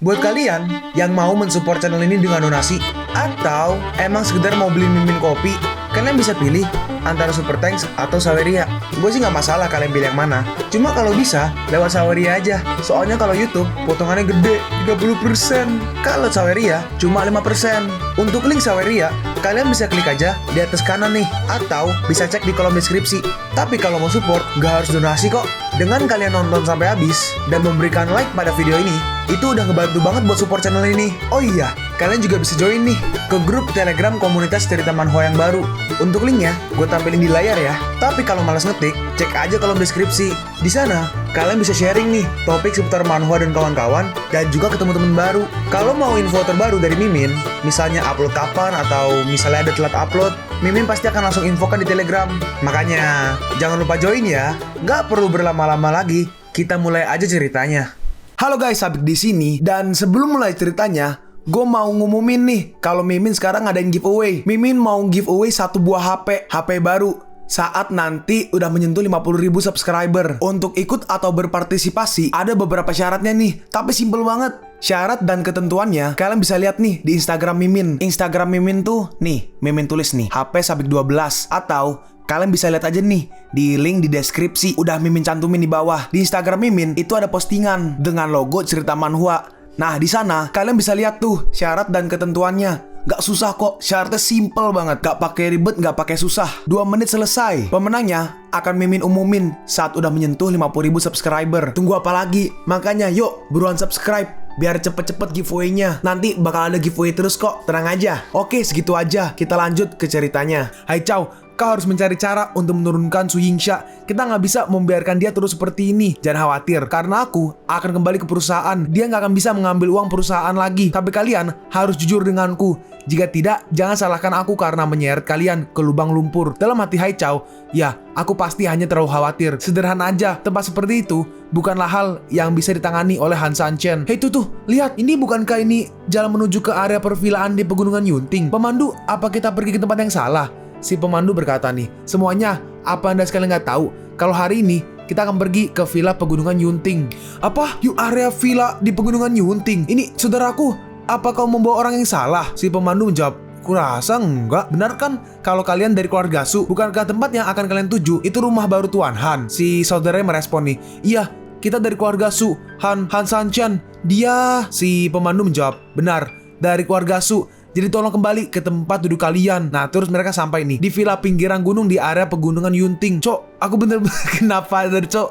Buat kalian yang mau mensupport channel ini dengan donasi, atau emang sekedar mau beli mimin kopi, kalian bisa pilih antara Super Thanks atau Saweria. Gue sih nggak masalah kalian pilih yang mana. Cuma kalau bisa, lewat Saweria aja. Soalnya kalau YouTube, potongannya gede, 30%. Kalau Saweria, cuma 5%. Untuk link Saweria, kalian bisa klik aja di atas kanan nih. Atau bisa cek di kolom deskripsi. Tapi kalau mau support, nggak harus donasi kok. Dengan kalian nonton sampai habis, dan memberikan like pada video ini, itu udah ngebantu banget buat support channel ini. Oh iya, kalian juga bisa join nih ke grup Telegram komunitas cerita manhwa yang baru. Untuk linknya, gue tampilin di layar ya. Tapi kalau malas ngetik, cek aja kolom deskripsi. Di sana, kalian bisa sharing nih topik seputar manhwa dan kawan-kawan, dan juga ketemu teman baru. Kalau mau info terbaru dari Mimin, misalnya upload kapan atau misalnya ada telat upload, Mimin pasti akan langsung infokan di Telegram. Makanya, jangan lupa join ya. Nggak perlu berlama-lama lagi, kita mulai aja ceritanya. Halo guys, Sabik di sini, dan sebelum mulai ceritanya, gue mau ngumumin nih kalau Mimin sekarang ngadain giveaway. Mimin mau giveaway satu buah HP baru saat nanti udah menyentuh 50.000 subscriber. Untuk ikut atau berpartisipasi ada beberapa syaratnya nih, tapi simple banget. Syarat dan ketentuannya kalian bisa lihat nih di Instagram Mimin. Instagram Mimin tuh nih, Mimin tulis nih HP Sabik 12, atau kalian bisa lihat aja nih di link di deskripsi, udah Mimin cantumin di bawah. Di Instagram Mimin itu ada postingan dengan logo cerita manhwa. Nah, di sana kalian bisa lihat tuh syarat dan ketentuannya. Gak susah kok, syaratnya simple banget. Gak pakai ribet, gak pakai susah. 2 menit selesai. Pemenangnya akan Mimin umumin saat udah menyentuh 50.000 subscriber. Tunggu apa lagi? Makanya yuk, buruan subscribe biar cepet-cepet giveaway-nya. Nanti bakal ada giveaway terus kok, tenang aja. Oke, segitu aja. Kita lanjut ke ceritanya. Hai Chow, kau harus mencari cara untuk menurunkan Su Yingxia. Kita nggak bisa membiarkan dia terus seperti ini. Jangan khawatir, karena aku akan kembali ke perusahaan. Dia nggak akan bisa mengambil uang perusahaan lagi. Tapi kalian harus jujur denganku. Jika tidak, jangan salahkan aku karena menyeret kalian ke lubang lumpur. Dalam hati Hai Chow, ya, aku pasti hanya terlalu khawatir. Sederhana aja, tempat seperti itu bukanlah hal yang bisa ditangani oleh Han Sanchen. Hei tuh, lihat, ini bukankah ini jalan menuju ke area pervilaan di Pegunungan Yunting? Pemandu, apa kita pergi ke tempat yang salah? Si pemandu berkata nih, semuanya, apa anda sekalian nggak tahu? Kalau hari ini, kita akan pergi ke villa Pegunungan Yunting. Apa? Yuk, area villa di Pegunungan Yunting? Ini, saudaraku, apa kau membawa orang yang salah? Si pemandu menjawab, kurasa enggak. Benar kan kalau kalian dari keluarga Su? Bukankah tempat yang akan kalian tuju itu rumah baru Tuan Han? Si saudaranya merespon nih, iya, kita dari keluarga Su, Han Sanchen. Dia, si pemandu menjawab, benar, dari keluarga Su. Jadi tolong kembali ke tempat duduk kalian. Nah, terus mereka sampai nih di villa pinggiran gunung di area Pegunungan Yunting. Cok, aku bener-bener kenapa ada cok?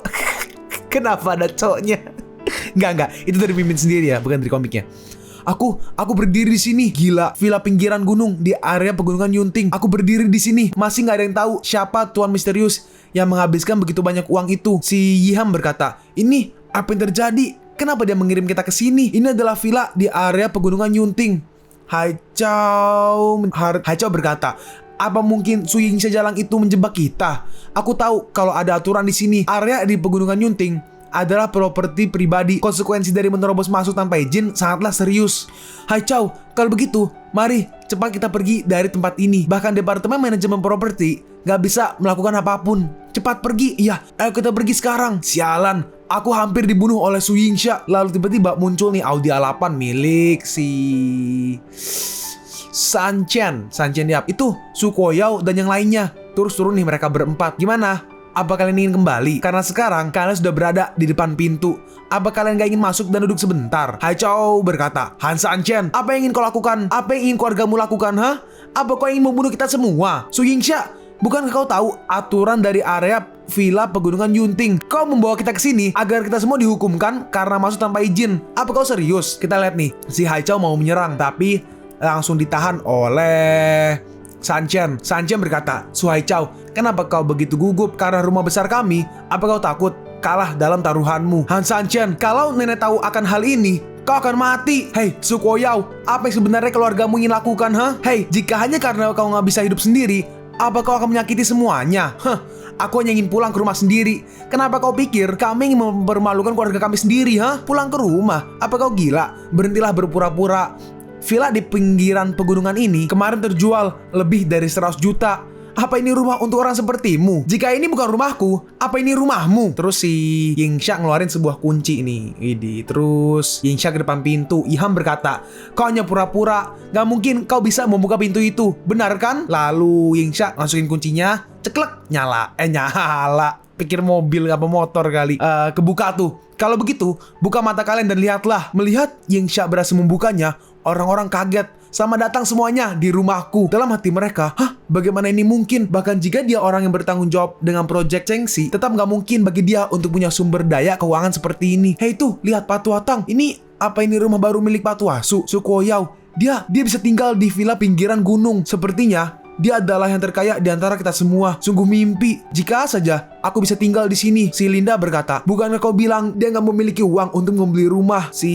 Kenapa ada coknya? Enggak, itu dari Mimin sendiri ya, bukan dari komiknya. Aku berdiri di sini. Gila, villa pinggiran gunung di area Pegunungan Yunting. Aku berdiri di sini. Masih nggak ada yang tahu siapa Tuan Misterius yang menghabiskan begitu banyak uang itu. Si Yiham berkata, ini apa yang terjadi? Kenapa dia mengirim kita ke sini? Ini adalah villa di area Pegunungan Yunting. Hai Chow berkata, apa mungkin Su Yingxia Jalang itu menjebak kita? Aku tahu kalau ada aturan di sini. Area di Pegunungan Yunting adalah properti pribadi. Konsekuensi dari menerobos masuk tanpa izin sangatlah serius. Hai Chow, kalau begitu, mari cepat kita pergi dari tempat ini. Bahkan Departemen Manajemen Properti gak bisa melakukan apapun. Cepat pergi, iya, ayo kita pergi sekarang. Sialan, aku hampir dibunuh oleh Su Yingxia. Lalu tiba-tiba muncul nih Audi A8 milik si Sanchen Yap. Itu Su Koyao dan yang lainnya. Terus turun nih mereka berempat. Gimana? Apa kalian ingin kembali? Karena sekarang kalian sudah berada di depan pintu. Apa kalian gak ingin masuk dan duduk sebentar? Hai Chow berkata, Han Sanchen, apa yang ingin kau lakukan? Apa yang ingin keluargamu lakukan, ha? Apa kau ingin membunuh kita semua? Su Yingxia, bukankah kau tahu aturan dari area villa Pegunungan Yunting? Kau membawa kita ke sini agar kita semua dihukumkan karena masuk tanpa izin. Apa kau serius? Kita lihat nih, si Hai Chow mau menyerang, tapi langsung ditahan oleh Sanchen berkata, Su Hai Chow, kenapa kau begitu gugup karena rumah besar kami? Apa kau takut kalah dalam taruhanmu? Han Sanchen, kalau nenek tahu akan hal ini, kau akan mati. Hei, Su Koyao, apa yang sebenarnya keluargamu ingin lakukan, ha? Hei, jika hanya karena kau nggak bisa hidup sendiri, apa kau akan menyakiti semuanya? Aku hanya ingin pulang ke rumah sendiri. Kenapa kau pikir kami ingin mempermalukan keluarga kami sendiri, ha? Pulang ke rumah? Apa kau gila? Berhentilah berpura-pura. Villa di pinggiran pegunungan ini kemarin terjual lebih dari 100 juta. Apa ini rumah untuk orang sepertimu? Jika ini bukan rumahku, apa ini rumahmu? Terus si Yingsha ngeluarin sebuah kunci ini. Terus Yingsha ke depan pintu. Iham berkata, kau hanya pura-pura. Gak mungkin kau bisa membuka pintu itu. Benar kan? Lalu Yingsha masukin kuncinya. Ceklek. Nyala. Pikir mobil apa motor kali. Kebuka tuh. Kalau begitu, buka mata kalian dan lihatlah. Melihat Yingsha berhasil membukanya, orang-orang kaget. Sama datang semuanya di rumahku. Dalam hati mereka, bagaimana ini mungkin? Bahkan jika dia orang yang bertanggung jawab dengan proyek Chengxi, tetap nggak mungkin bagi dia untuk punya sumber daya keuangan seperti ini. Hei tuh, lihat Pak Tuatang. Ini apa ini rumah baru milik Pak Tuasu? Sukoyao. Dia bisa tinggal di villa pinggiran gunung. Sepertinya dia adalah yang terkaya di antara kita semua. Sungguh mimpi. Jika saja aku bisa tinggal di sini. Si Linda berkata, bukankah kau bilang dia nggak memiliki uang untuk membeli rumah? Si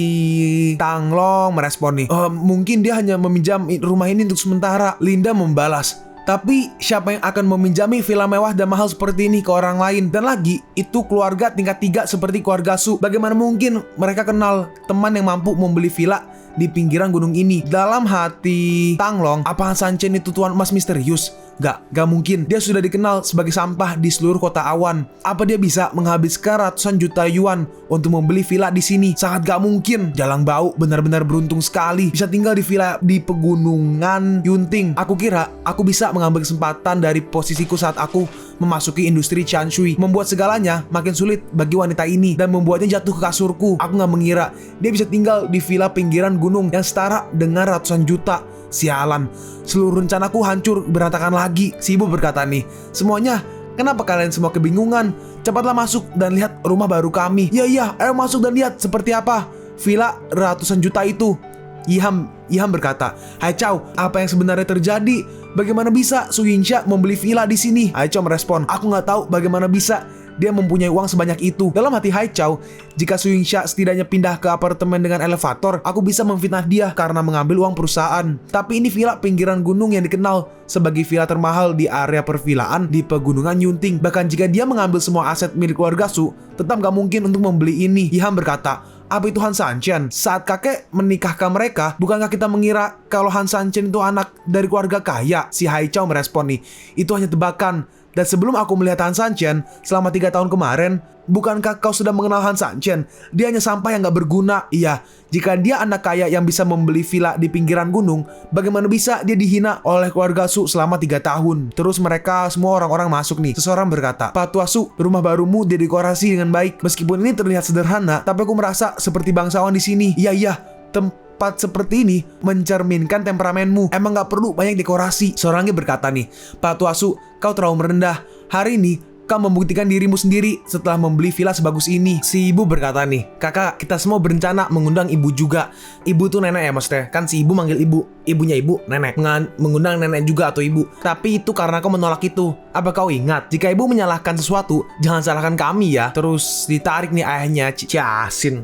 Tanglong merespon nih, mungkin dia hanya meminjam rumah ini untuk sementara. Linda membalas, tapi siapa yang akan meminjami villa mewah dan mahal seperti ini ke orang lain? Dan lagi, itu keluarga tingkat 3 seperti keluarga Su. Bagaimana mungkin mereka kenal teman yang mampu membeli villa di pinggiran gunung ini? Dalam hati Tanglong, apa Han Sanchen itu tuan emas misterius? Gak mungkin. Dia sudah dikenal sebagai sampah di seluruh kota awan. Apa dia bisa menghabiskan ratusan juta yuan untuk membeli villa di sini? Sangat gak mungkin. Jalang Bau benar-benar beruntung sekali bisa tinggal di villa di pegunungan Yunting. Aku kira aku bisa mengambil kesempatan dari posisiku saat aku memasuki industri Chanshui, membuat segalanya makin sulit bagi wanita ini dan membuatnya jatuh ke kasurku. Aku gak mengira dia bisa tinggal di villa pinggiran gunung yang setara dengan ratusan juta. Sialan, seluruh rencanaku hancur berantakan lagi. Si ibu berkata nih, semuanya, kenapa kalian semua kebingungan? Cepatlah masuk dan lihat rumah baru kami. Iya, ayo masuk dan lihat seperti apa villa ratusan juta itu. Iham berkata, hai Chow, apa yang sebenarnya terjadi? Bagaimana bisa Su Yingsha membeli villa di sini? Hai Chow merespon, aku nggak tahu bagaimana bisa dia mempunyai uang sebanyak itu. Dalam hati Hai Chow, jika Su Yingsha setidaknya pindah ke apartemen dengan elevator, aku bisa memfitnah dia karena mengambil uang perusahaan. Tapi ini villa pinggiran gunung yang dikenal sebagai villa termahal di area pervilaan di pegunungan Yunting. Bahkan jika dia mengambil semua aset milik keluarga Su, tetap gak mungkin untuk membeli ini. Iham berkata, apa itu Han Sanchen? Saat kakek menikahkan mereka, bukankah kita mengira kalau Han Sanchen itu anak dari keluarga kaya? Si Hai Chow merespon nih, itu hanya tebakan. Dan sebelum aku melihat Han Sanchen selama 3 tahun kemarin, bukankah kau sudah mengenal Han Sanchen? Dia hanya sampah yang gak berguna. Iya, jika dia anak kaya yang bisa membeli villa di pinggiran gunung, bagaimana bisa dia dihina oleh keluarga Su selama 3 tahun? Terus mereka semua orang-orang masuk nih. Seseorang berkata, Pak Tua Su, rumah barumu didekorasi dengan baik. Meskipun ini terlihat sederhana, tapi aku merasa seperti bangsawan di sini. Iya, tempat seperti ini mencerminkan temperamenmu. Emang gak perlu banyak dekorasi. Seorangnya berkata nih, Pak Tuasu, kau terlalu merendah. Hari ini kau membuktikan dirimu sendiri setelah membeli villa sebagus ini. Si ibu berkata nih, kakak, kita semua berencana mengundang ibu juga. Ibu tuh nenek ya maksudnya. Kan si ibu manggil ibu, ibunya ibu nenek. Mengundang nenek juga atau ibu. Tapi itu karena kau menolak itu. Apa kau ingat, jika ibu menyalahkan sesuatu, jangan salahkan kami ya. Terus ditarik nih ayahnya Ciasin.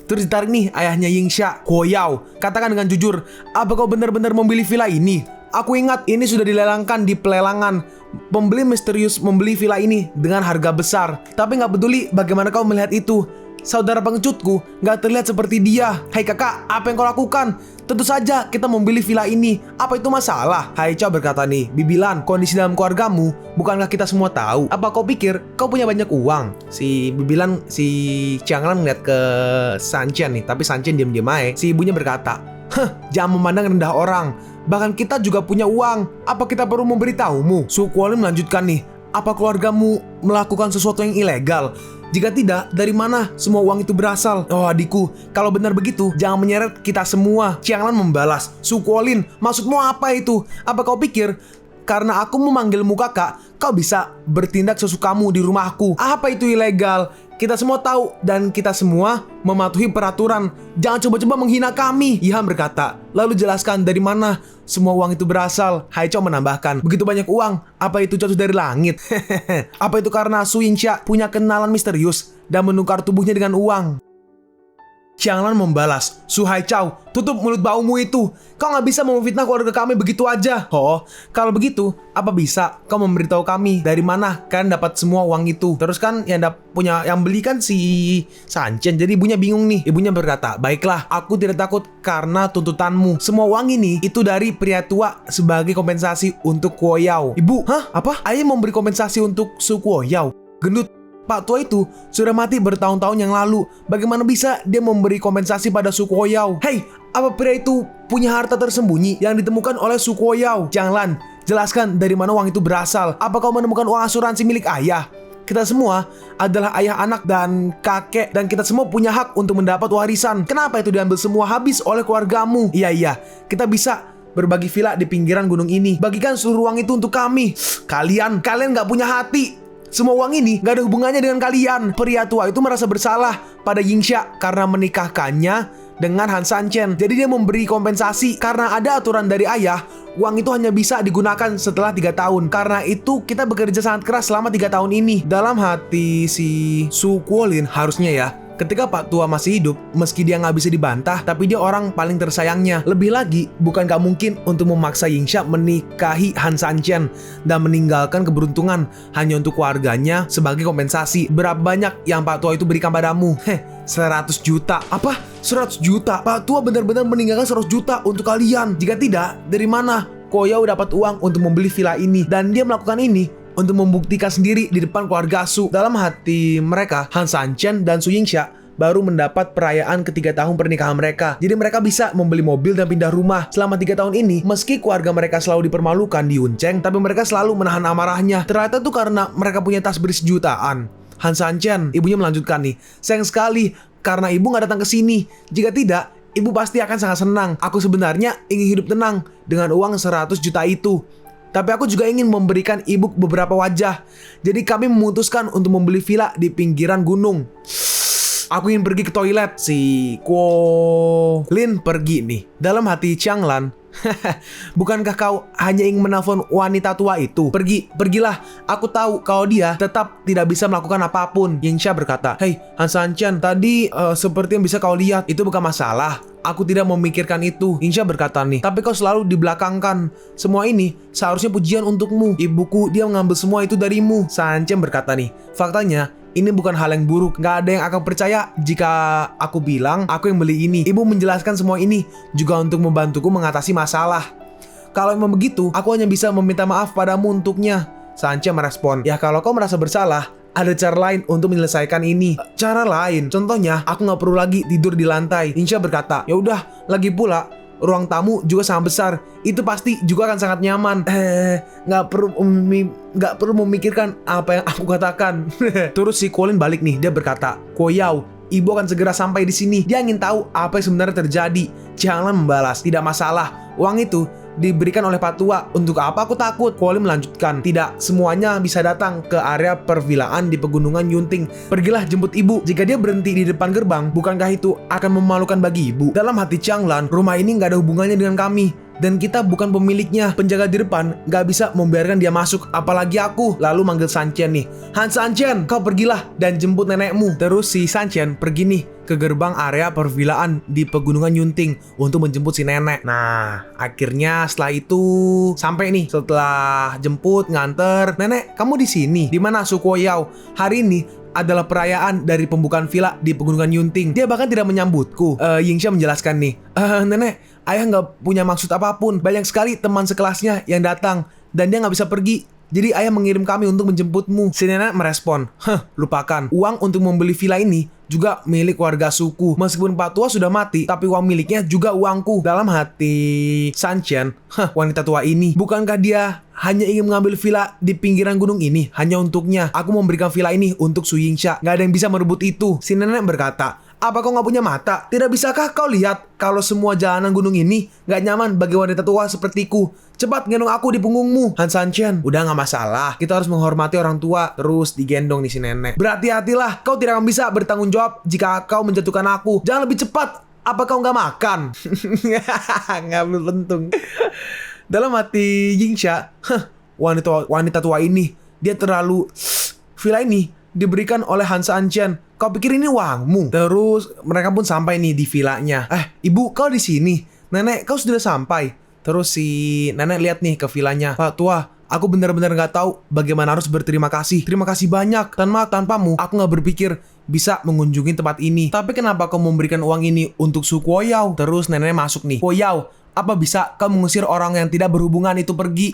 Terus ditarik nih ayahnya Yingsha, Koyao. Katakan dengan jujur, apa kau benar-benar membeli villa ini? Aku ingat ini sudah dilelangkan di pelelangan. Pembeli misterius membeli villa ini dengan harga besar. Tapi gak peduli bagaimana kau melihat itu. Saudara pengecutku gak terlihat seperti dia. Hai kakak, apa yang kau lakukan? Tentu saja kita membeli villa ini. Apa itu masalah? Hai Chow berkata nih, Bibilan, kondisi dalam keluargamu bukankah kita semua tahu? Apa kau pikir kau punya banyak uang? Si Bibilan, si Chianglan ngeliat ke Sanchen nih, tapi Sanchen diam-diam aja. Si ibunya berkata, jangan memandang rendah orang. Bahkan kita juga punya uang. Apa kita perlu memberitahumu? Su Kuolin melanjutkan nih, apa keluargamu melakukan sesuatu yang ilegal? Jika tidak, dari mana semua uang itu berasal? Oh adikku, kalau benar begitu, jangan menyeret kita semua. Chianglan membalas, Su Kuolin, maksudmu apa itu? Apa kau pikir karena aku memanggilmu kakak, kau bisa bertindak sesukamu di rumahku? Apa itu ilegal? Kita semua tahu dan kita semua mematuhi peraturan. Jangan coba-coba menghina kami. Iham berkata, lalu jelaskan dari mana semua uang itu berasal. Hai Chow menambahkan, begitu banyak uang, apa itu jatuh dari langit? Apa itu karena Su Yingsha punya kenalan misterius dan menukar tubuhnya dengan uang? Qianglan membalas, Su Haichao, tutup mulut baumu itu. Kau nggak bisa memfitnah keluarga kami begitu aja. Oh, kalau begitu, apa bisa kau memberitahu kami dari mana kalian dapat semua uang itu? Terus kan yang beli kan si Sanchen. Jadi ibunya bingung nih. Ibunya berkata, baiklah, aku tidak takut karena tuntutanmu. Semua uang ini itu dari pria tua sebagai kompensasi untuk Kuo Yao. Ibu, hah? Apa? Ayah memberi kompensasi untuk Su Kuo Yao? Gendut. Pak tua itu sudah mati bertahun-tahun yang lalu. Bagaimana bisa dia memberi kompensasi pada Su Kuo Yao? Hei, apa pria itu punya harta tersembunyi yang ditemukan oleh Su Kuo Yao? Qianglan, jelaskan dari mana uang itu berasal. Apa kau menemukan uang asuransi milik ayah? Kita semua adalah ayah, anak, dan kakek, dan kita semua punya hak untuk mendapat warisan. Kenapa itu diambil semua habis oleh keluargamu? Iya, kita bisa berbagi villa di pinggiran gunung ini. Bagikan seluruh uang itu untuk kami. Kalian gak punya hati. Semua uang ini gak ada hubungannya dengan kalian. Pria tua itu merasa bersalah pada Yingxia karena menikahkannya dengan Han Sanchen. Jadi dia memberi kompensasi karena ada aturan dari ayah. Uang itu hanya bisa digunakan setelah 3 tahun. Karena itu kita bekerja sangat keras selama 3 tahun ini. Dalam hati si Su Kuolin harusnya ya, ketika Pak Tua masih hidup, meski dia nggak bisa dibantah, tapi dia orang paling tersayangnya. Lebih lagi, bukan nggak mungkin untuk memaksa Yingxia menikahi Han Sanchen dan meninggalkan keberuntungan hanya untuk keluarganya sebagai kompensasi. Berapa banyak yang Pak Tua itu berikan padamu? 100 juta. Apa? 100 juta? Pak Tua benar-benar meninggalkan 100 juta untuk kalian. Jika tidak, dari mana Kuo Yao dapat uang untuk membeli villa ini? Dan dia melakukan ini untuk membuktikan sendiri di depan keluarga Su. Dalam hati mereka, Han Sanchen dan Su Yingxia baru mendapat perayaan ke-3 tahun pernikahan mereka. Jadi mereka bisa membeli mobil dan pindah rumah. Selama 3 tahun ini, meski keluarga mereka selalu dipermalukan di Yunceng, tapi mereka selalu menahan amarahnya. Ternyata itu karena mereka punya tas berisi jutaan. Han Sanchen, ibunya melanjutkan nih, sayang sekali karena ibu gak datang ke sini. Jika tidak, ibu pasti akan sangat senang. Aku sebenarnya ingin hidup tenang dengan uang 100 juta itu. Tapi aku juga ingin memberikan ibu beberapa wajah. Jadi kami memutuskan untuk membeli villa di pinggiran gunung. Aku ingin pergi ke toilet. Si Kuo Lin pergi nih. Dalam hati Qianglan, bukankah kau hanya ingin menelpon wanita tua itu? Pergilah. Aku tahu kalau dia tetap tidak bisa melakukan apapun. Yingxia berkata, hei Han Sanchen, tadi seperti yang bisa kau lihat, itu bukan masalah. Aku tidak memikirkan itu. Yingxia berkata nih, tapi kau selalu dibelakangkan. Semua ini seharusnya pujian untukmu. Ibuku, dia mengambil semua itu darimu. Sanchen berkata nih, faktanya ini bukan hal yang buruk. Gak ada yang akan percaya jika aku bilang aku yang beli ini. Ibu menjelaskan semua ini juga untuk membantuku mengatasi masalah. Kalau memang begitu, aku hanya bisa meminta maaf padamu untuknya. Sanchen merespon, ya kalau kau merasa bersalah, ada cara lain untuk menyelesaikan ini. Cara lain? Contohnya, aku nggak perlu lagi tidur di lantai. Yingxia berkata, ya udah, lagi pula ruang tamu juga sangat besar. Itu pasti juga akan sangat nyaman. Nggak perlu memikirkan apa yang aku katakan. Terus si Colin balik nih, dia berkata, Kuo Yao, ibu akan segera sampai di sini. Dia ingin tahu apa yang sebenarnya terjadi. Qianglan membalas, tidak masalah. Uang itu diberikan oleh Pak Tua. Untuk apa aku takut? Kuolin melanjutkan, tidak semuanya bisa datang ke area pervilaan di pegunungan Yunting. Pergilah jemput ibu. Jika dia berhenti di depan gerbang, bukankah itu akan memalukan bagi ibu? Dalam hati Qianglan, rumah ini nggak ada hubungannya dengan kami. Dan kita bukan pemiliknya. Penjaga di depan gak bisa membiarkan dia masuk, apalagi aku. Lalu manggil Sanchen nih, Han Sanchen, kau pergilah dan jemput nenekmu. Terus si Sanchen pergi nih ke gerbang area pervilaan di pegunungan Yunting untuk menjemput si nenek. Nah, akhirnya setelah itu sampai nih. Setelah jemput, nganter, nenek, kamu di sini? Di mana Su Kuo Yao? Hari ini adalah perayaan dari pembukaan villa di pegunungan Yunting. Dia bahkan tidak menyambutku. Yingxia menjelaskan nih, nenek, ayah nggak punya maksud apapun. Banyak sekali teman sekelasnya yang datang dan dia nggak bisa pergi. Jadi ayah mengirim kami untuk menjemputmu. Si nenek merespon, lupakan. Uang untuk membeli villa ini juga milik warga suku. Meskipun Pak Tua sudah mati, tapi uang miliknya juga uangku. Dalam hati Sanchen, wanita tua ini, bukankah dia hanya ingin mengambil villa di pinggiran gunung ini hanya untuknya? Aku memberikan villa ini untuk Su Yingxia. Gak ada yang bisa merebut itu. Si nenek berkata, apa kau gak punya mata? Tidak bisakah kau lihat kalau semua jalanan gunung ini gak nyaman bagi wanita tua sepertiku? Cepat gendong aku di punggungmu. Han Sanchen, udah gak masalah. Kita harus menghormati orang tua. Terus digendong nih si nenek. Berhati-hatilah, kau tidak akan bisa bertanggung jawab jika kau menjatuhkan aku. Jangan lebih cepat. Apa kau gak makan? Ngambil pentung. Dalam hati Yingxia, wanita tua ini, dia terlalu, villa ini diberikan oleh Hansa Anchen. Kau pikir ini uangmu? Terus mereka pun sampai nih di vilanya. Ibu, kau di sini. Nenek, kau sudah sampai. Terus si nenek lihat nih ke vilanya. Pak tua, aku benar-benar nggak tahu bagaimana harus berterima kasih. Terima kasih banyak. Tanpamu, aku nggak berpikir bisa mengunjungi tempat ini. Tapi kenapa kau memberikan uang ini untuk Su Kuoyao? Terus nenek masuk nih. Kuoyao, apa bisa kau mengusir orang yang tidak berhubungan itu pergi?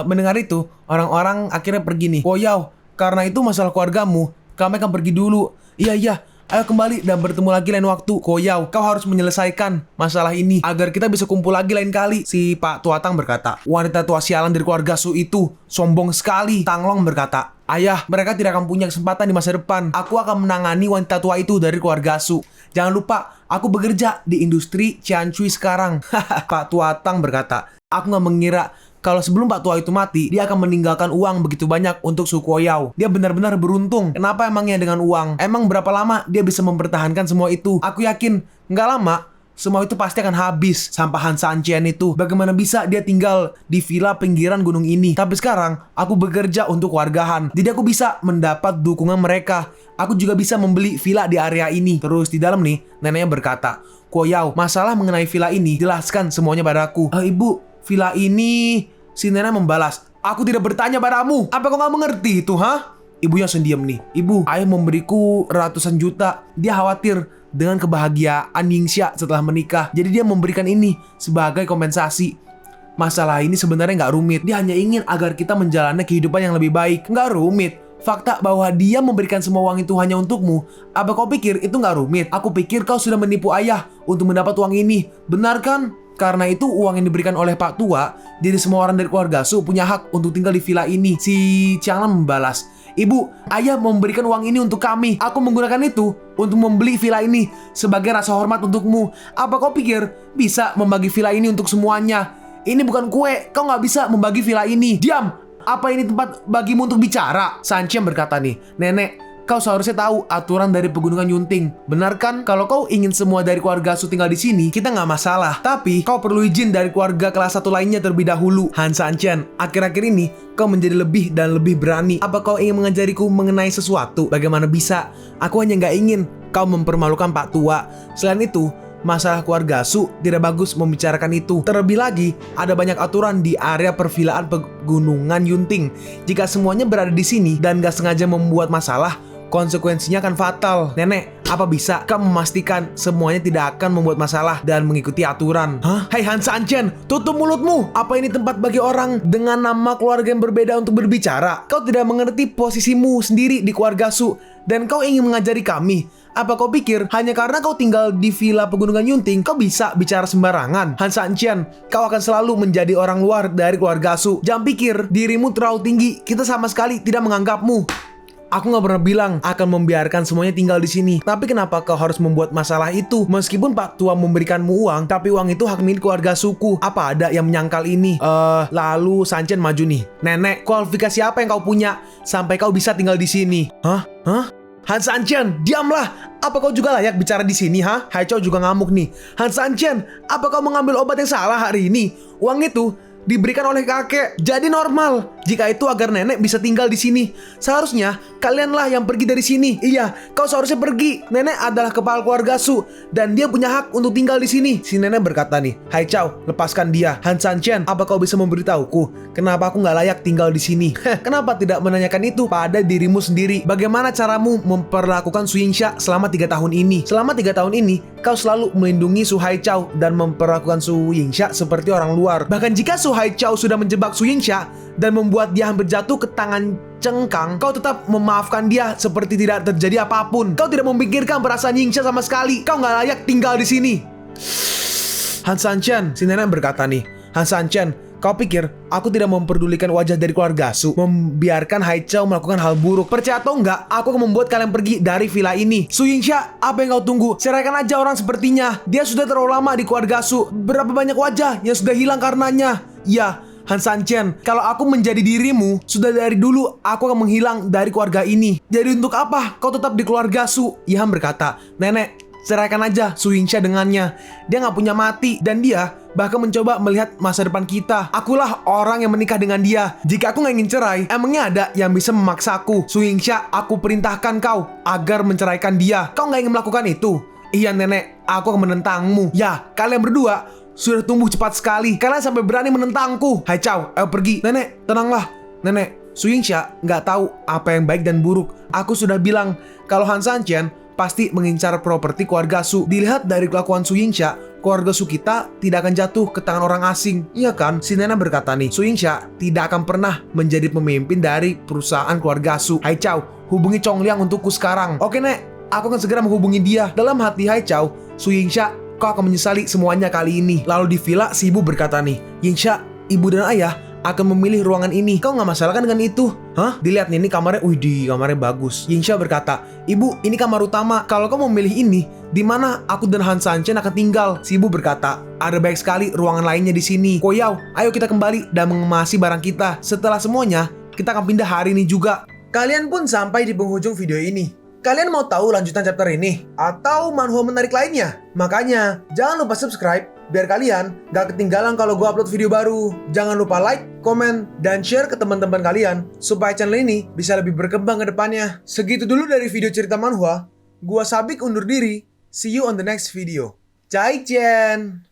Mendengar itu, orang-orang akhirnya pergi nih. Kuoyao, karena itu masalah keluargamu, kami akan pergi dulu. Iya, ayo kembali dan bertemu lagi lain waktu. Kuoyao, kau harus menyelesaikan masalah ini agar kita bisa kumpul lagi lain kali. Si Pak Tuatang berkata, wanita tua sialan dari keluarga Su itu sombong sekali. Tanglong berkata, ayah, mereka tidak akan punya kesempatan di masa depan. Aku akan menangani wanita tua itu dari keluarga Su. Jangan lupa, aku bekerja di industri Ciancui sekarang. Pak Tuatang berkata, aku gak mengira kalau sebelum Pak Tua itu mati, dia akan meninggalkan uang begitu banyak untuk Su Kuoyao. Dia benar-benar beruntung. Kenapa emangnya dengan uang? Emang berapa lama dia bisa mempertahankan semua itu? Aku yakin, nggak lama, semua itu pasti akan habis. Sampah Hansa Anchen itu. Bagaimana bisa dia tinggal di villa pinggiran gunung ini? Tapi sekarang, aku bekerja untuk wargahan. Jadi aku bisa mendapat dukungan mereka. Aku juga bisa membeli villa di area ini. Terus di dalam nih, neneknya berkata, Kuoyao, masalah mengenai villa ini, jelaskan semuanya padaku. Ibu, villa ini, si nenek membalas, aku tidak bertanya padamu. Apa kau gak mengerti itu, Ibunya langsung diam nih. Ibu, ayah memberiku ratusan juta. Dia khawatir dengan kebahagiaan Ningxia setelah menikah. Jadi dia memberikan ini sebagai kompensasi. Masalah ini sebenarnya gak rumit. Dia hanya ingin agar kita menjalani kehidupan yang lebih baik. Gak rumit. Fakta bahwa dia memberikan semua uang itu hanya untukmu. Apa kau pikir itu gak rumit? Aku pikir kau sudah menipu ayah untuk mendapat uang ini. Benar kan? Karena itu uang yang diberikan oleh Pak Tua, jadi semua orang dari keluarga Su punya hak untuk tinggal di villa ini. Si Changlan membalas, Ibu, ayah memberikan uang ini untuk kami. Aku menggunakan itu untuk membeli villa ini sebagai rasa hormat untukmu. Apa kau pikir bisa membagi villa ini untuk semuanya? Ini bukan kue, kau nggak bisa membagi villa ini. Diam! Apa ini tempat bagimu untuk bicara? Sanchen berkata nih, Nenek, kau seharusnya tahu aturan dari Pegunungan Yunting. Benar kan? Kalau kau ingin semua dari keluarga Su tinggal di sini, kita nggak masalah. Tapi kau perlu izin dari keluarga kelas 1 lainnya terlebih dahulu. Hansa Anchen, akhir-akhir ini kau menjadi lebih dan lebih berani. Apa kau ingin mengajariku mengenai sesuatu? Bagaimana bisa? Aku hanya nggak ingin kau mempermalukan Pak Tua. Selain itu, masalah keluarga Su tidak bagus membicarakan itu. Terlebih lagi, ada banyak aturan di area pervilaan Pegunungan Yunting. Jika semuanya berada di sini dan gak sengaja membuat masalah, konsekuensinya akan fatal. Nenek, apa bisa kau memastikan semuanya tidak akan membuat masalah dan mengikuti aturan? Hai Hansa Anchen, tutup mulutmu. Apa ini tempat bagi orang dengan nama keluarga yang berbeda untuk berbicara? Kau tidak mengerti posisimu sendiri di keluarga Su, dan kau ingin mengajari kami. Apa kau pikir hanya karena kau tinggal di villa Pegunungan Yunting, kau bisa bicara sembarangan? Hansa Anchen, kau akan selalu menjadi orang luar dari keluarga Su. Jangan pikir dirimu terlalu tinggi. Kita sama sekali tidak menganggapmu. Aku gak pernah bilang akan membiarkan semuanya tinggal di sini. Tapi kenapa kau harus membuat masalah itu? Meskipun Pak Tua memberikanmu uang, tapi uang itu hak milik keluarga suku. Apa ada yang menyangkal ini? Lalu Sanchen maju nih. Nenek, kualifikasi apa yang kau punya sampai kau bisa tinggal di sini? Hansa Anchen, diamlah. Apa kau juga layak bicara di sini, Haichao juga ngamuk nih. Hansa Anchen, apa kau mengambil obat yang salah hari ini? Uang itu diberikan oleh kakek. Jadi normal jika itu agar nenek bisa tinggal di sini. Seharusnya kalianlah yang pergi dari sini. Iya, kau seharusnya pergi. Nenek adalah kepala keluarga Su dan dia punya hak untuk tinggal di sini. Si nenek berkata nih, Haichao, lepaskan dia. Hansa Anchen, apa kau bisa memberitahuku kenapa aku nggak layak tinggal di sini? Kenapa tidak menanyakan itu pada dirimu sendiri? Bagaimana caramu memperlakukan Su Yingxia selama 3 tahun ini? Selama 3 tahun ini, kau selalu melindungi Su Haichao dan memperlakukan Su Yingxia seperti orang luar. Bahkan jika Su Haichao sudah menjebak Su Yingxia dan membuat dia hampir jatuh ke tangan cengkang, kau tetap memaafkan dia seperti tidak terjadi apapun. Kau tidak memikirkan perasaan Yingxia sama sekali. Kau nggak layak tinggal di sini. Hansa Anchen, si nenek berkata nih, Hansa Anchen, kau pikir aku tidak memperdulikan wajah dari keluarga Su, membiarkan Haichao melakukan hal buruk? Percaya atau enggak, aku akan membuat kalian pergi dari villa ini. Su Yingxia, apa yang kau tunggu? Ceraikan aja orang sepertinya. Dia sudah terlalu lama di keluarga Su. Berapa banyak wajah yang sudah hilang karenanya? Ya, Hansa Anchen, kalau aku menjadi dirimu, sudah dari dulu aku akan menghilang dari keluarga ini. Jadi untuk apa kau tetap di keluarga Su? Ihan berkata, Nenek, ceraikan aja Su Yingxia dengannya. Dia nggak punya mati dan dia bahkan mencoba melihat masa depan kita. Akulah orang yang menikah dengan dia. Jika aku nggak ingin cerai, emangnya ada yang bisa memaksaku? Su Yingxia, aku perintahkan kau agar menceraikan dia. Kau nggak ingin melakukan itu? Iya nenek, aku akan menentangmu. Ya, kalian berdua sudah tumbuh cepat sekali. Kalian sampai berani menentangku. Hai Chow, ayo pergi. Nenek, tenanglah. Nenek, Su Yingxia nggak tahu apa yang baik dan buruk. Aku sudah bilang kalau Han Sanchen pasti mengincar properti keluarga Su. Dilihat dari kelakuan Su Yingxia, keluarga Su kita tidak akan jatuh ke tangan orang asing. Iya kan? Si Nena berkata nih, Su Yingxia tidak akan pernah menjadi pemimpin dari perusahaan keluarga Su. Hai Chow, hubungi Chong Liang untukku sekarang. Oke Nek, aku akan segera menghubungi dia. Dalam hati Hai Chow, Su Yingxia, kau akan menyesali semuanya kali ini. Lalu di villa, si ibu berkata nih, Yingxia, ibu dan ayah akan memilih ruangan ini. Kau nggak masalah kan dengan itu? Hah? Dilihat nih, ini kamarnya, kamarnya bagus. Yingxia berkata, Ibu, ini kamar utama. Kalau kau mau memilih ini, di mana aku dan Han Sanchen akan tinggal? Si ibu berkata, ada banyak sekali ruangan lainnya di sini. Koyao, ayo kita kembali dan mengemasi barang kita. Setelah semuanya, kita akan pindah hari ini juga. Kalian pun sampai di penghujung video ini. Kalian mau tahu lanjutan chapter ini? Atau manhwa menarik lainnya? Makanya, jangan lupa subscribe biar kalian gak ketinggalan kalau gue upload video baru. Jangan lupa like, komen, dan share ke teman-teman kalian supaya channel ini bisa lebih berkembang ke depannya. Segitu dulu dari video cerita manhwa. Gua Sabik undur diri. See you on the next video. Zaijian!